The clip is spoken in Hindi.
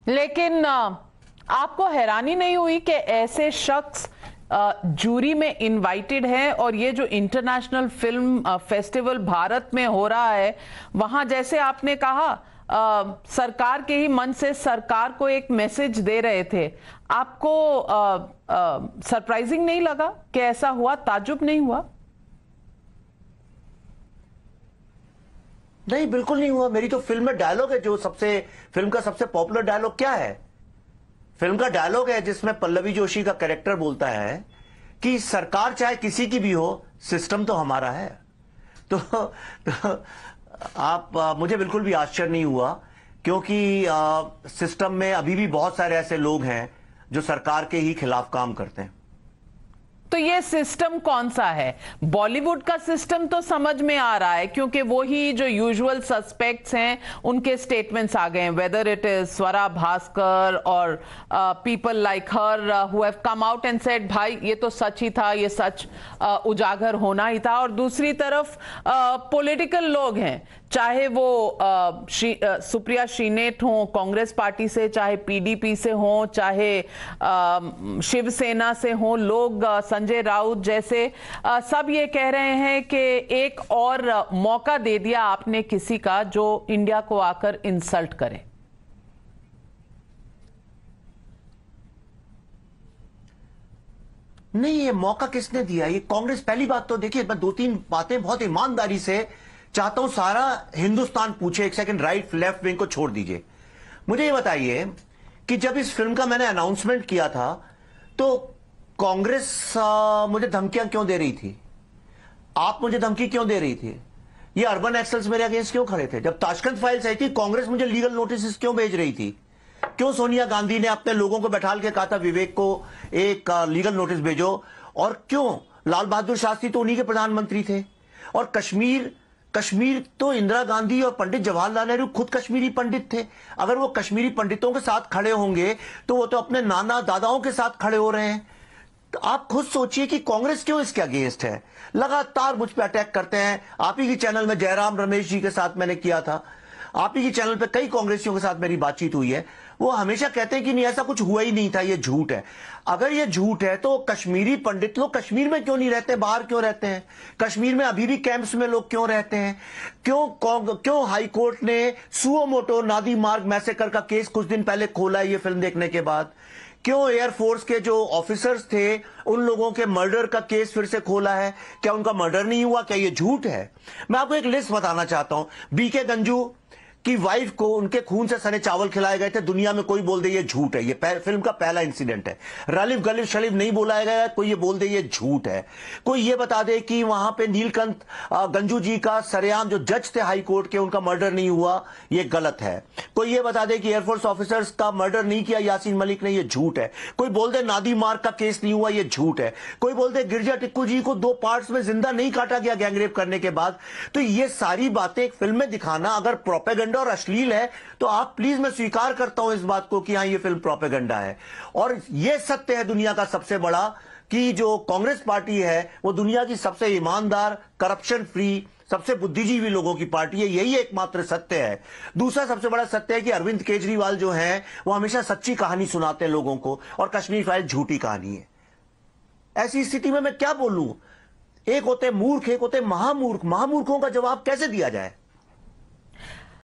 लेकिन आपको हैरानी नहीं हुई कि ऐसे शख्स जूरी में इनवाइटेड है और ये जो इंटरनेशनल फिल्म फेस्टिवल भारत में हो रहा है वहां, जैसे आपने कहा, सरकार के ही मन से सरकार को एक मैसेज दे रहे थे। आपको सरप्राइजिंग नहीं लगा कि ऐसा हुआ? ताज्जुब नहीं हुआ? नहीं, बिल्कुल नहीं हुआ। मेरी तो फिल्म में डायलॉग है, जो फिल्म का सबसे पॉपुलर डायलॉग क्या है? फिल्म का डायलॉग है जिसमें पल्लवी जोशी का कैरेक्टर बोलता है कि सरकार चाहे किसी की भी हो, सिस्टम तो हमारा है। तो मुझे बिल्कुल भी आश्चर्य नहीं हुआ, क्योंकि सिस्टम में अभी भी बहुत सारे ऐसे लोग हैं जो सरकार के ही खिलाफ काम करते हैं। तो ये सिस्टम कौन सा है? बॉलीवुड का सिस्टम तो समझ में आ रहा है, क्योंकि वो ही जो यूजुअल सस्पेक्ट्स हैं उनके स्टेटमेंट्स आ गए हैं, whether it is Swara Bhaskar और people like her who have come out and said भाई ये तो सच ही था, ये सच उजागर होना ही था। और दूसरी तरफ पॉलिटिकल लोग हैं, चाहे वो सुप्रिया श्रीनेट हो कांग्रेस पार्टी से, चाहे पीडीपी से हो, चाहे शिवसेना से हो लोग, संजय राउत जैसे, सब ये कह रहे हैं कि एक और मौका दे दिया आपने किसी का जो इंडिया को आकर इंसल्ट करे। नहीं, ये मौका किसने दिया? ये कांग्रेस। पहली बात तो देखिए, मैं दो तीन बातें बहुत ईमानदारी से चाहता हूं सारा हिंदुस्तान पूछे। एक सेकंड, राइट लेफ्ट विंग को छोड़ दीजिए। मुझे ये बताइए कि जब इस फिल्म का मैंने अनाउंसमेंट किया था तो कांग्रेस मुझे धमकियां क्यों दे रही थी? आप मुझे धमकी क्यों दे रही थी? ये अर्बन एक्सेल्स मेरे अगेंस्ट क्यों खड़े थे? जब ताशकंद फाइल्स आई थी, कांग्रेस मुझे लीगल नोटिस क्यों भेज रही थी? क्यों सोनिया गांधी ने अपने लोगों को बैठाल के कहा था विवेक को एक लीगल नोटिस भेजो? और क्यों लाल बहादुर शास्त्री तो उन्हीं के प्रधानमंत्री थे? और कश्मीर तो इंदिरा गांधी और पंडित जवाहरलाल नेहरू खुद कश्मीरी पंडित थे। अगर वो कश्मीरी पंडितों के साथ खड़े होंगे तो वो तो अपने नाना दादाओं के साथ खड़े हो रहे हैं। तो आप खुद सोचिए कि कांग्रेस क्यों इसके अगेंस्ट है। लगातार मुझ पे अटैक करते हैं। आप ही के चैनल में जयराम रमेश जी के साथ मैंने किया था, आप ही के चैनल पे कई कांग्रेसियों के साथ मेरी बातचीत हुई है। वो हमेशा कहते हैं कि नहीं, ऐसा कुछ हुआ ही नहीं था, ये झूठ है। अगर ये झूठ है तो कश्मीरी पंडित लोग कश्मीर में क्यों नहीं रहते, बाहर क्यों रहते हैं? कश्मीर में अभी भी कैंप्स में लोग क्यों रहते हैं? क्यों हाई कोर्ट ने सुओ मोटो नादी मार्ग मैसेकर का केस कुछ दिन पहले खोला है ये फिल्म देखने के बाद? क्यों एयरफोर्स के जो ऑफिसर्स थे उन लोगों के मर्डर का केस फिर से खोला है? क्या उनका मर्डर नहीं हुआ? क्या ये झूठ है? मैं आपको एक लिस्ट बताना चाहता हूं। बीके गंजू की वाइफ को उनके खून से सने चावल खिलाए गए थे। दुनिया में कोई बोल दे ये झूठ है, ये फिल्म का पहला इंसिडेंट है। रालिफ गलिफ शरीफ नहीं बुलाया गया, कोई ये बोल दे ये झूठ है। कोई ये बता दे कि वहां पे नीलकंठ गंजू जी का सरेआम जो जज थे हाई कोर्ट के, उनका मर्डर नहीं हुआ, ये गलत है। कोई ये बता दे कि एयरफोर्स ऑफिसर्स का मर्डर नहीं किया यासीन मलिक ने, ये झूठ है। कोई बोल दे नादी मार्ग का केस नहीं हुआ, ये झूठ है। कोई बोल दे गिरजा टिक्कू जी को 2 पार्ट्स में जिंदा नहीं काटा गया गैंगरेप करने के बाद। तो ये सारी बातें एक फिल्म में दिखाना अगर प्रोपेगेंडा और अश्लील है तो आप प्लीज, मैं स्वीकार करता हूं इस बात को कि हां ये फिल्म प्रोपेगेंडा है। और ये सत्य है दुनिया का सबसे बड़ा कि जो कांग्रेस पार्टी है वो दुनिया की सबसे ईमानदार, करप्शन फ्री, सबसे बुद्धिजीवी लोगों की पार्टी है। यही एकमात्र सत्य है। दूसरा सबसे बड़ा सत्य है कि अरविंद केजरीवाल जो हैं वो हमेशा सच्ची कहानी सुनाते हैं लोगों को, और कश्मीर फाइल झूठी कहानी है। ऐसी स्थिति में मैं क्या बोलूं? एक होते मूर्ख, एक होते महामूर्ख। महामूर्खों का जवाब कैसे दिया जाए?